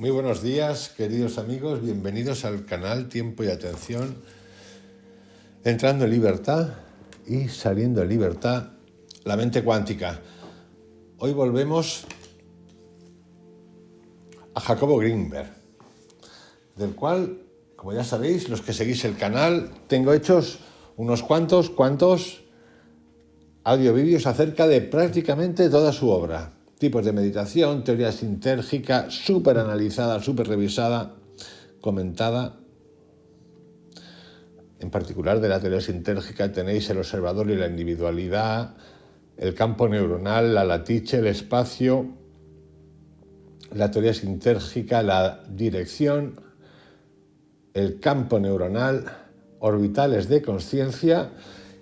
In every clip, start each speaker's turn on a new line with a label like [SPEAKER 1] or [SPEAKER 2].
[SPEAKER 1] Muy buenos días, queridos amigos, bienvenidos al canal Tiempo y Atención, entrando en libertad y saliendo en libertad, la mente cuántica. Hoy volvemos a Jacobo Grinberg, del cual, como ya sabéis, los que seguís el canal, tengo hechos unos cuantos audio-vídeos acerca de prácticamente toda su obra. Tipos de meditación, teoría sintérgica, súper analizada, súper revisada, comentada. En particular de la teoría sintérgica tenéis el observador y la individualidad, el campo neuronal, la latiche, el espacio, la teoría sintérgica, la dirección, el campo neuronal, orbitales de conciencia.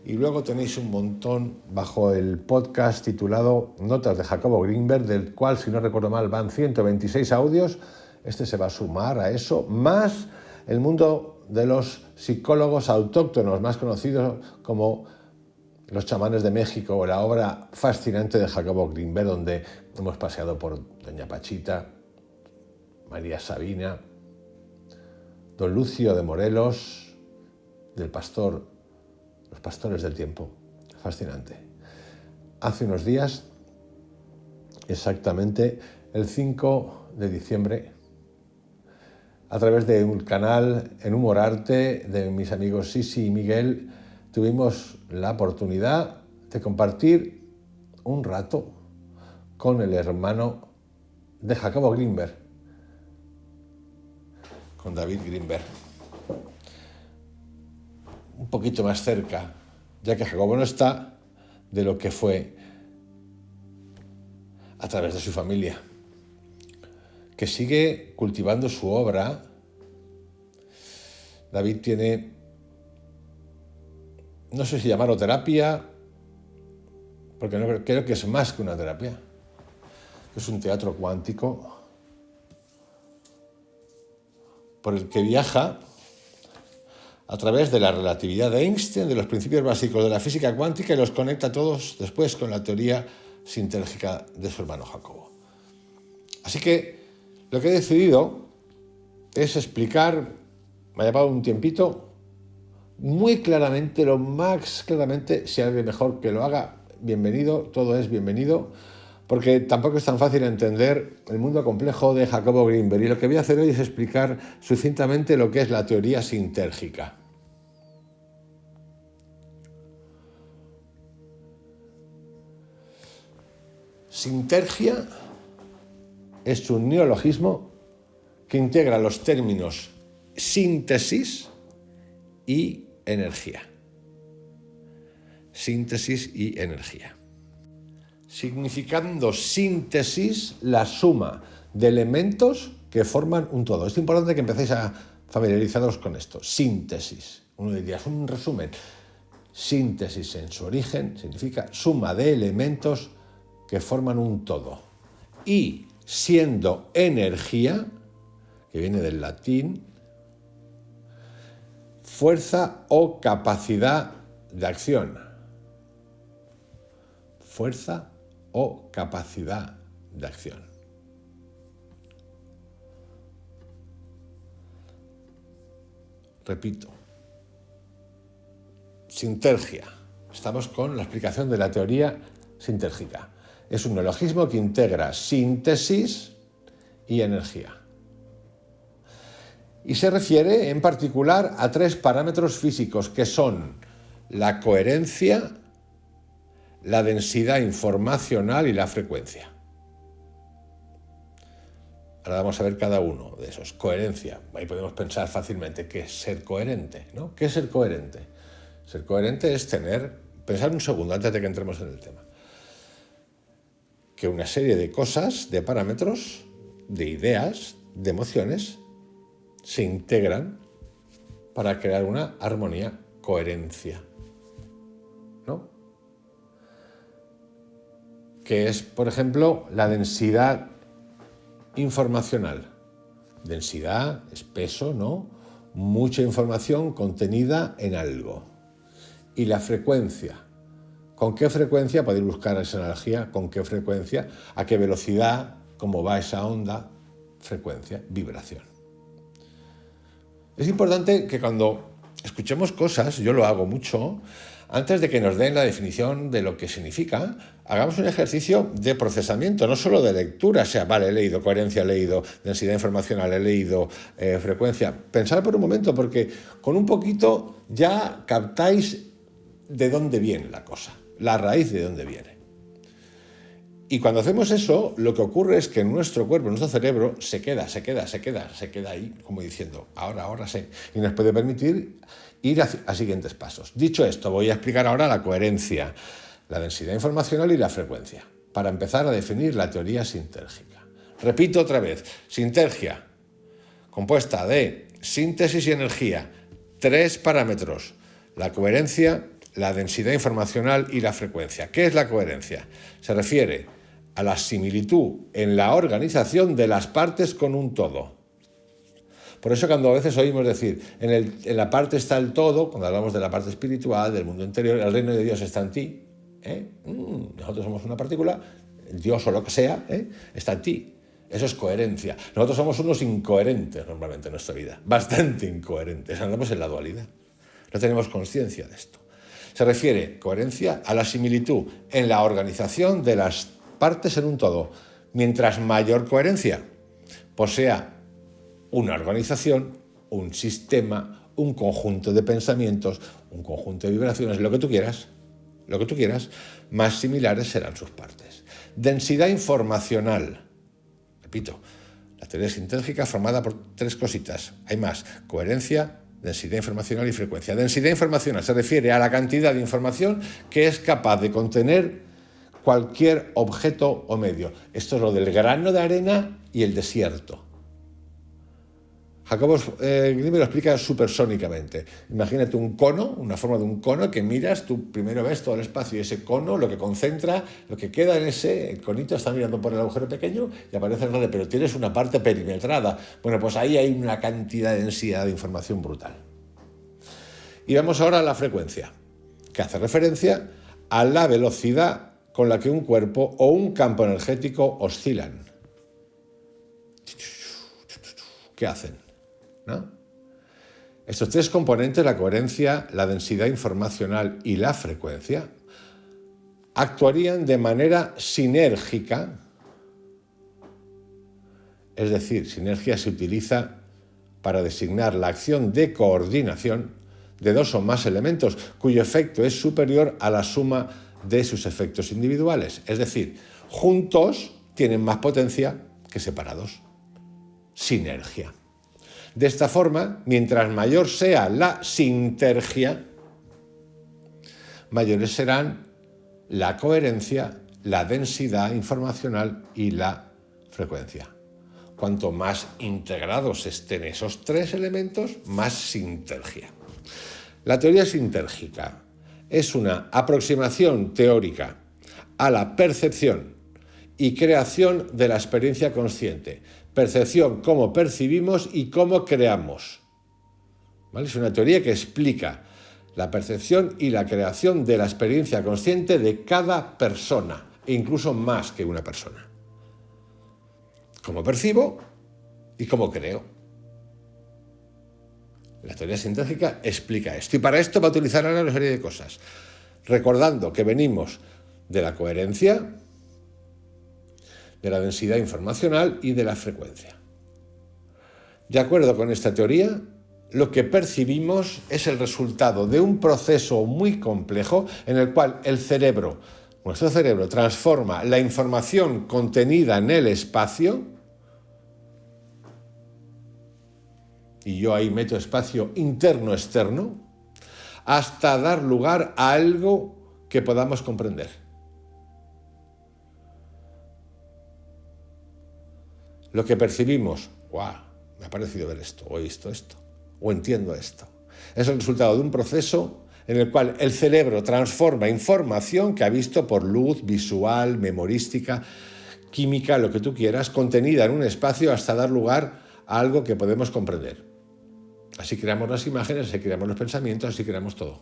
[SPEAKER 1] Y luego tenéis un montón bajo el podcast titulado Notas de Jacobo Grinberg, del cual, si no recuerdo mal, van 126 audios. Este se va a sumar a eso, más el mundo de los psicólogos autóctonos, más conocidos como los chamanes de México, o la obra fascinante de Jacobo Grinberg, donde hemos paseado por Doña Pachita, María Sabina, Don Lucio de Morelos, del pastor, los pastores del tiempo. Fascinante. Hace unos días, exactamente el 5 de diciembre, a través de un canal en Humorarte de mis amigos Sisi y Miguel, tuvimos la oportunidad de compartir un rato con el hermano de Jacobo Grinberg, con David Grinberg. Un poquito más cerca, ya que Jacobo no está, de lo que fue a través de su familia, que sigue cultivando su obra. David tiene, no sé si llamarlo terapia, porque no creo que es más que una terapia. Es un teatro cuántico por el que viaja a través de la relatividad de Einstein, de los principios básicos de la física cuántica, y los conecta todos después con la teoría sintérgica de su hermano Jacobo. Así que lo que he decidido es explicar, me ha llevado un tiempito, muy claramente, lo más claramente, si alguien mejor que lo haga, bienvenido, todo es bienvenido, porque tampoco es tan fácil entender el mundo complejo de Jacobo Grinberg. Y lo que voy a hacer hoy es explicar sucintamente lo que es la teoría sintérgica. Sintergia es un neologismo que integra los términos síntesis y energía. Síntesis y energía. Significando síntesis la suma de elementos que forman un todo. Es importante que empecéis a familiarizaros con esto. Síntesis. Uno diría, es un resumen. Síntesis en su origen significa suma de elementos que forman un todo. Y siendo energía, que viene del latín, fuerza o capacidad de acción. Fuerza o capacidad de acción. Repito. Sintergia. Estamos con la explicación de la teoría sintérgica. Es un neologismo que integra síntesis y energía. Y se refiere en particular a tres parámetros físicos que son la coherencia, la densidad informacional y la frecuencia. Ahora vamos a ver cada uno de esos. Coherencia. Ahí podemos pensar fácilmente qué es ser coherente, ¿no? ¿Qué es ser coherente? Ser coherente es pensar un segundo antes de que entremos en el tema, que una serie de cosas, de parámetros, de ideas, de emociones, se integran para crear una armonía, coherencia, ¿no? Que es, por ejemplo, la densidad informacional. Densidad es peso, ¿no? Mucha información contenida en algo. Y la frecuencia. ¿Con qué frecuencia? Podéis buscar esa analogía. ¿Con qué frecuencia? ¿A qué velocidad? ¿Cómo va esa onda? frecuencia, vibración. Es importante que cuando escuchemos cosas, yo lo hago mucho, antes de que nos den la definición de lo que significa, hagamos un ejercicio de procesamiento, no solo de lectura, o sea, vale, he leído coherencia, he leído densidad informacional, he leído frecuencia. Pensad por un momento, porque con un poquito ya captáis de dónde viene la cosa, la raíz de dónde viene. Y cuando hacemos eso, lo que ocurre es que nuestro cuerpo, nuestro cerebro, se queda ahí, como diciendo, ahora sé, y nos puede permitir ir a siguientes pasos. Dicho esto, voy a explicar ahora la coherencia, la densidad informacional y la frecuencia, para empezar a definir la teoría sintérgica. Repito otra vez, sintergia, compuesta de síntesis y energía, 3 parámetros, la coherencia, la densidad informacional y la frecuencia. ¿Qué es la coherencia? Se refiere a la similitud en la organización de las partes con un todo. Por eso cuando a veces oímos decir, en la parte está el todo, cuando hablamos de la parte espiritual, del mundo interior, el reino de Dios está en ti. Nosotros somos una partícula, Dios o lo que sea, está en ti. Eso es coherencia. Nosotros somos unos incoherentes normalmente en nuestra vida, bastante incoherentes, andamos en la dualidad. No tenemos conciencia de esto. Se refiere, coherencia, a la similitud en la organización de las partes en un todo. Mientras mayor coherencia posea una organización, un sistema, un conjunto de pensamientos, un conjunto de vibraciones, lo que tú quieras, más similares serán sus partes. Densidad informacional. Repito, la teoría sintérgica formada por 3 cositas. Hay más: coherencia, densidad informacional y frecuencia. Densidad informacional se refiere a la cantidad de información que es capaz de contener cualquier objeto o medio. Esto es lo del grano de arena y el desierto. Jacobo Grimm lo explica supersónicamente. Imagínate un cono, una forma de un cono que miras, tú primero ves todo el espacio y ese cono, lo que concentra, lo que queda en el conito está mirando por el agujero pequeño y aparece el grande, pero tienes una parte perimetrada. Bueno, pues ahí hay una cantidad de densidad de información brutal. Y vamos ahora a la frecuencia, que hace referencia a la velocidad con la que un cuerpo o un campo energético oscilan. ¿Qué hacen? ¿No? Estos 3 componentes, la coherencia, la densidad informacional y la frecuencia, actuarían de manera sinérgica. Es decir, sinergia se utiliza para designar la acción de coordinación de 2 o más elementos cuyo efecto es superior a la suma de sus efectos individuales. Es decir, juntos tienen más potencia que separados. Sinergia. De esta forma, mientras mayor sea la sintergia, mayores serán la coherencia, la densidad informacional y la frecuencia. Cuanto más integrados estén esos 3 elementos, más sintergia. La teoría sintérgica es una aproximación teórica a la percepción y creación de la experiencia consciente. Percepción, cómo percibimos y cómo creamos. ¿Vale? Es una teoría que explica la percepción y la creación de la experiencia consciente de cada persona, e incluso más que una persona. Cómo percibo y cómo creo. La teoría sintérgica explica esto. Y para esto va a utilizar ahora una serie de cosas. Recordando que venimos de la coherencia, de la densidad informacional y de la frecuencia. De acuerdo con esta teoría, lo que percibimos es el resultado de un proceso muy complejo en el cual nuestro cerebro, transforma la información contenida en el espacio, y yo ahí meto espacio interno-externo, hasta dar lugar a algo que podamos comprender. Lo que percibimos, ¡guau!, me ha parecido ver esto, o he visto esto, o entiendo esto. Es el resultado de un proceso en el cual el cerebro transforma información que ha visto por luz, visual, memorística, química, lo que tú quieras, contenida en un espacio hasta dar lugar a algo que podemos comprender. Así creamos las imágenes, así creamos los pensamientos, así creamos todo.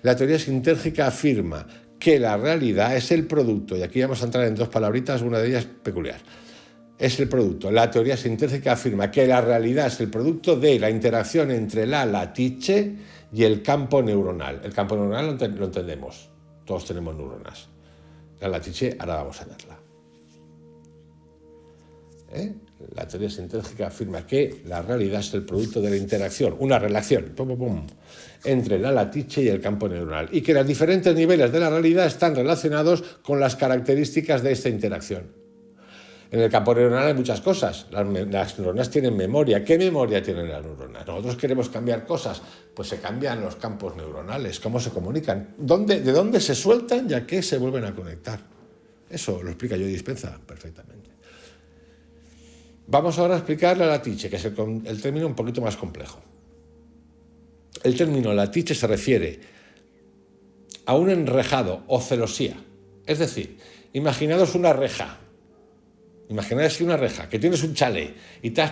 [SPEAKER 1] La teoría sintérgica afirma que la realidad es el producto, y aquí vamos a entrar en 2 palabritas, una de ellas peculiar, es el producto. La teoría sintérgica afirma que la realidad es el producto de la interacción entre la latiche y el campo neuronal. El campo neuronal lo entendemos, todos tenemos neuronas. La latiche ahora vamos a verla. La teoría sintérgica afirma que la realidad es el producto de la interacción, una relación, entre la latiche y el campo neuronal, y que los diferentes niveles de la realidad están relacionados con las características de esta interacción. En el campo neuronal hay muchas cosas. Las neuronas tienen memoria. ¿Qué memoria tienen las neuronas? Nosotros queremos cambiar cosas, pues se cambian los campos neuronales, cómo se comunican, de dónde se sueltan y a qué se vuelven a conectar. Eso lo explica Joe Dispenza perfectamente. Vamos ahora a explicar la latiche, que es el término un poquito más complejo. El término latiche se refiere a un enrejado o celosía. Es decir, imaginaos una reja. Imaginaos una reja, que tienes un chalet y te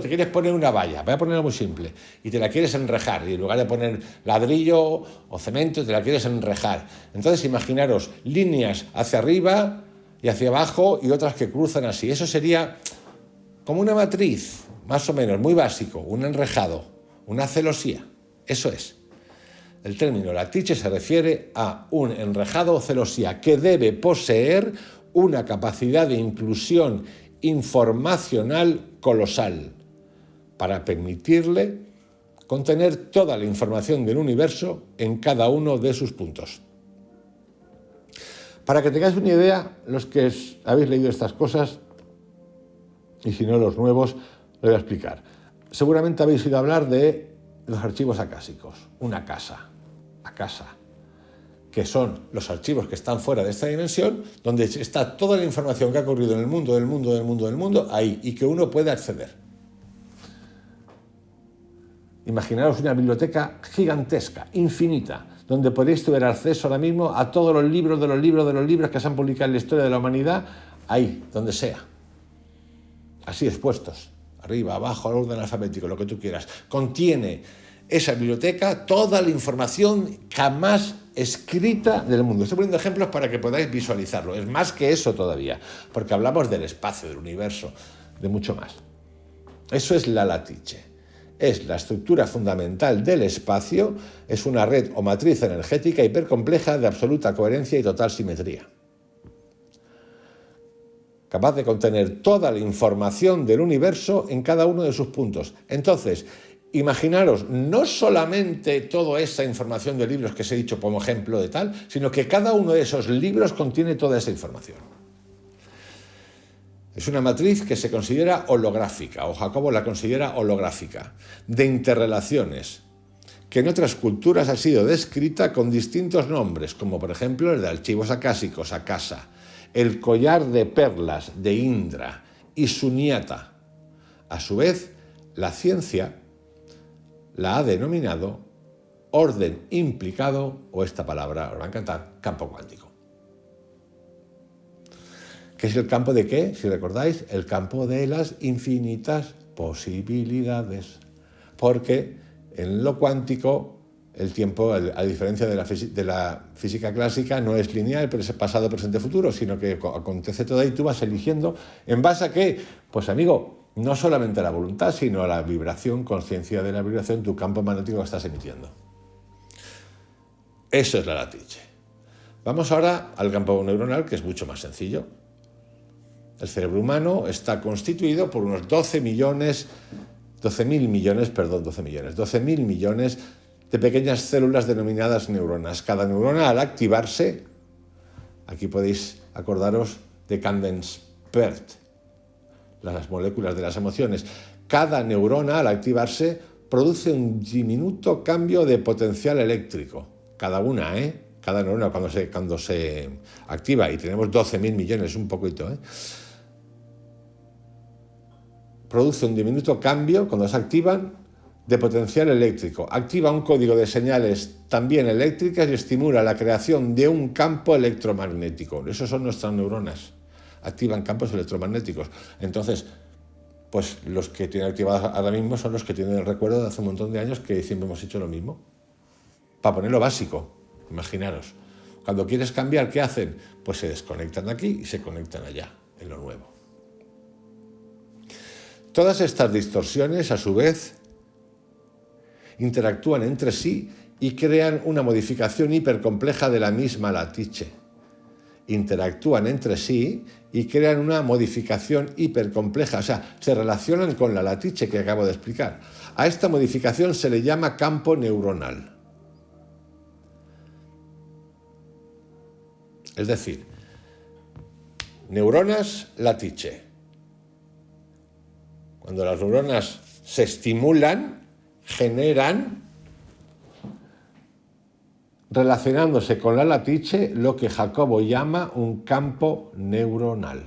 [SPEAKER 1] quieres poner una valla, voy a ponerla muy simple, y te la quieres enrejar, y en lugar de poner ladrillo o cemento, te la quieres enrejar. Entonces imaginaros líneas hacia arriba y hacia abajo y otras que cruzan así. Eso sería como una matriz, más o menos, muy básico, un enrejado, una celosía. Eso es. El término latiche se refiere a un enrejado o celosía que debe poseer una capacidad de inclusión informacional colosal para permitirle contener toda la información del universo en cada uno de sus puntos. Para que tengáis una idea, los que habéis leído estas cosas, y si no los nuevos, lo voy a explicar. Seguramente habéis oído hablar de los archivos acásicos, una casa, que son los archivos que están fuera de esta dimensión, donde está toda la información que ha ocurrido en el mundo, ahí, y que uno puede acceder. Imaginaos una biblioteca gigantesca, infinita, donde podéis tener acceso ahora mismo a todos los libros que se han publicado en la historia de la humanidad, ahí, donde sea. Así expuestos, arriba, abajo, al orden alfabético, lo que tú quieras. Contiene esa biblioteca toda la información jamás escrita del mundo. Estoy poniendo ejemplos para que podáis visualizarlo. Es más que eso todavía, porque hablamos del espacio, del universo, de mucho más. Eso es la latiche. Es la estructura fundamental del espacio, es una red o matriz energética hipercompleja de absoluta coherencia y total simetría, capaz de contener toda la información del universo en cada uno de sus puntos. Entonces, imaginaros no solamente toda esa información de libros que os he dicho como ejemplo de tal, sino que cada uno de esos libros contiene toda esa información. Es una matriz que se considera holográfica, o Jacobo la considera holográfica, de interrelaciones, que en otras culturas ha sido descrita con distintos nombres, como por ejemplo el de archivos acásicos, Akasa, el collar de perlas de Indra y Sunyata. A su vez, la ciencia la ha denominado orden implicado, o esta palabra os va a encantar, campo cuántico. ¿Qué es el campo de qué? Si recordáis, el campo de las infinitas posibilidades. Porque en lo cuántico el tiempo, a diferencia de la física clásica, no es lineal, pero es pasado, presente, futuro, sino que acontece todo ahí, tú vas eligiendo. ¿En base a qué? Pues amigo, no solamente a la voluntad, sino a la vibración, conciencia de la vibración, tu campo magnético que estás emitiendo. Eso es la latiche. Vamos ahora al campo neuronal, que es mucho más sencillo. El cerebro humano está constituido por unos 12.000 millones de pequeñas células denominadas neuronas. Cada neurona, al activarse, aquí podéis acordaros de Candenspert, las moléculas de las emociones. Cada neurona, al activarse, produce un diminuto cambio de potencial eléctrico. Cada una, cada neurona cuando se activa, y tenemos 12.000 millones, un poquito, produce un diminuto cambio, cuando se activan, de potencial eléctrico. Activa un código de señales también eléctricas y estimula la creación de un campo electromagnético. Esos son nuestras neuronas. Activan campos electromagnéticos. Entonces, pues los que tienen activados ahora mismo son los que tienen el recuerdo de hace un montón de años que siempre hemos hecho lo mismo. Para ponerlo básico, imaginaros. Cuando quieres cambiar, ¿qué hacen? Pues se desconectan de aquí y se conectan allá, en lo nuevo. Todas estas distorsiones, a su vez, interactúan entre sí y crean una modificación hipercompleja de la misma latice. Interactúan entre sí y crean una modificación hipercompleja, o sea, se relacionan con la latice que acabo de explicar. A esta modificación se le llama campo neuronal. Es decir, neuronas, latice. Cuando las neuronas se estimulan, generan, relacionándose con la latice, lo que Jacobo llama un campo neuronal.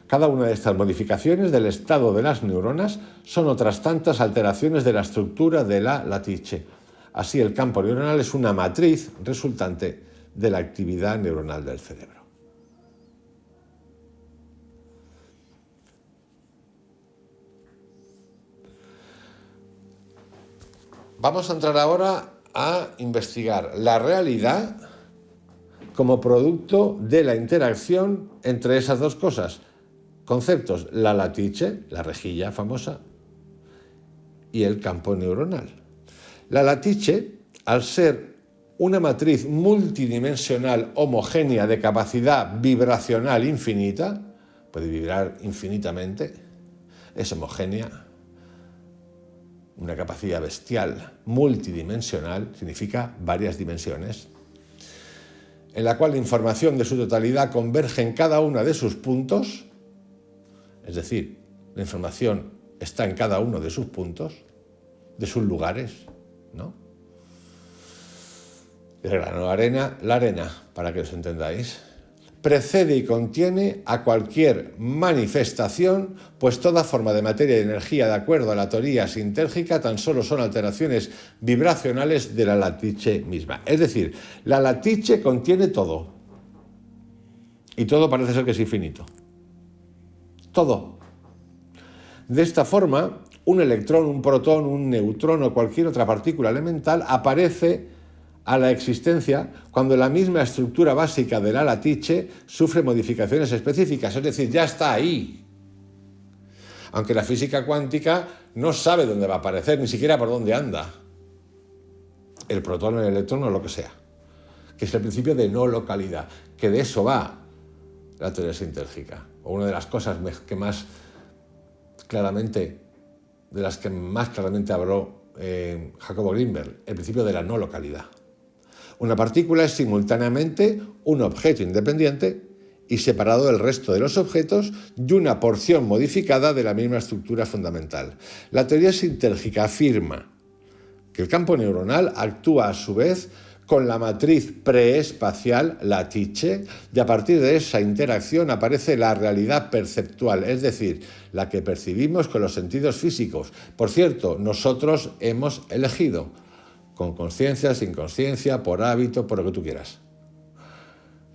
[SPEAKER 1] Cada una de estas modificaciones del estado de las neuronas son otras tantas alteraciones de la estructura de la latice. Así, el campo neuronal es una matriz resultante de la actividad neuronal del cerebro. Vamos a entrar ahora a investigar la realidad como producto de la interacción entre esas dos cosas. Conceptos, la latice, la rejilla famosa, y el campo neuronal. La latice, al ser una matriz multidimensional homogénea de capacidad vibracional infinita, puede vibrar infinitamente, es homogénea, una capacidad bestial, multidimensional, significa varias dimensiones, en la cual la información de su totalidad converge en cada una de sus puntos, es decir, la información está en cada uno de sus puntos, de sus lugares, ¿no? El grano de arena, la arena, para que os entendáis. Precede y contiene a cualquier manifestación, pues toda forma de materia y energía, de acuerdo a la teoría sintérgica, tan solo son alteraciones vibracionales de la latice misma. Es decir, la latice contiene todo. Y todo parece ser que es infinito. Todo. De esta forma, un electrón, un protón, un neutrón o cualquier otra partícula elemental aparece a la existencia cuando la misma estructura básica de la latice sufre modificaciones específicas, es decir, ya está ahí. Aunque la física cuántica no sabe dónde va a aparecer, ni siquiera por dónde anda. El protón, el electrón o lo que sea. Que es el principio de no localidad, que de eso va la teoría sintérgica. O una de las cosas que más claramente habló Jacobo Grinberg, el principio de la no localidad. Una partícula es simultáneamente un objeto independiente y separado del resto de los objetos y una porción modificada de la misma estructura fundamental. La teoría sintérgica afirma que el campo neuronal actúa a su vez con la matriz preespacial latice y a partir de esa interacción aparece la realidad perceptual, es decir, la que percibimos con los sentidos físicos. Por cierto, nosotros hemos elegido, con conciencia, sin conciencia, por hábito, por lo que tú quieras.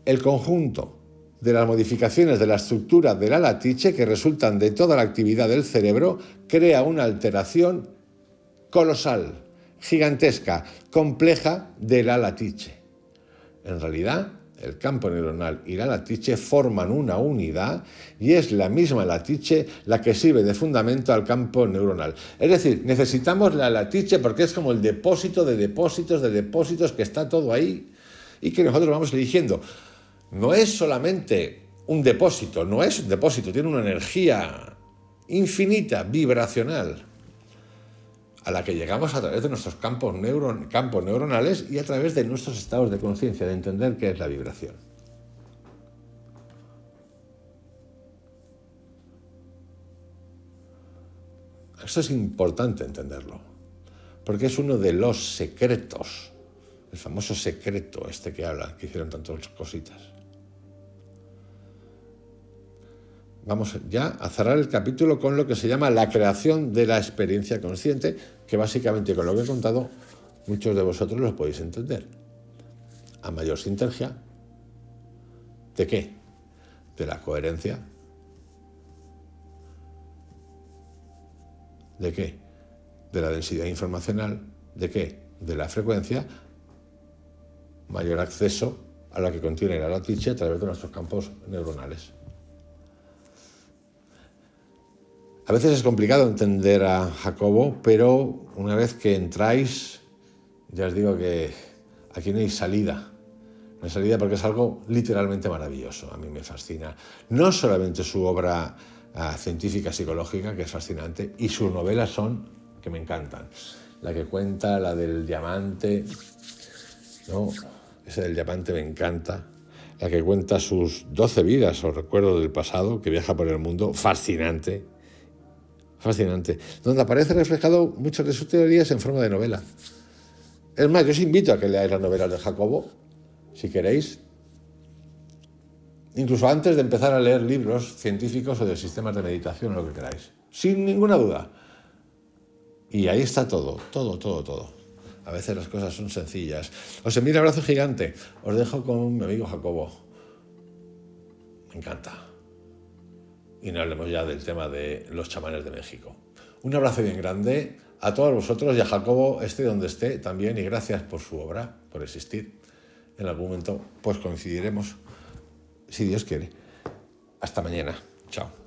[SPEAKER 1] El conjunto de las modificaciones de la estructura de la latice que resultan de toda la actividad del cerebro crea una alteración colosal, gigantesca, compleja de la latice. En realidad, el campo neuronal y la latice forman una unidad y es la misma latice la que sirve de fundamento al campo neuronal. Es decir, necesitamos la latice porque es como el depósito de depósitos que está todo ahí y que nosotros vamos eligiendo. No es solamente un depósito, no es un depósito, tiene una energía infinita, vibracional, a la que llegamos a través de nuestros campos neuronales y a través de nuestros estados de conciencia, de entender qué es la vibración. Esto es importante entenderlo, porque es uno de los secretos, el famoso secreto que habla, que hicieron tantas cositas. Vamos ya a cerrar el capítulo con lo que se llama la creación de la experiencia consciente, que básicamente con lo que he contado muchos de vosotros lo podéis entender. A mayor sinergia, ¿de qué? De la coherencia. ¿De qué? De la densidad informacional. ¿De qué? De la frecuencia. Mayor acceso a la que contiene la latice a través de nuestros campos neuronales. A veces es complicado entender a Jacobo, pero una vez que entráis, ya os digo que aquí no hay salida. No hay salida porque es algo literalmente maravilloso. A mí me fascina. No solamente su obra científica, psicológica, que es fascinante, y sus novelas son que me encantan. La que cuenta, la del diamante, ¿no? Esa del diamante me encanta. La que cuenta sus 12 vidas o recuerdos del pasado, que viaja por el mundo, fascinante. Fascinante. Donde aparece reflejado muchas de sus teorías en forma de novela. Es más, yo os invito a que leáis las novelas de Jacobo, si queréis, incluso antes de empezar a leer libros científicos o de sistemas de meditación, lo que queráis, sin ninguna duda. Y ahí está todo. A veces las cosas son sencillas. Os envío un abrazo gigante. Os dejo con mi amigo Jacobo. Me encanta. Y no hablemos ya del tema de los chamanes de México. Un abrazo bien grande a todos vosotros y a Jacobo, esté donde esté también, y gracias por su obra, por existir. En algún momento pues coincidiremos, si Dios quiere. Hasta mañana. Chao.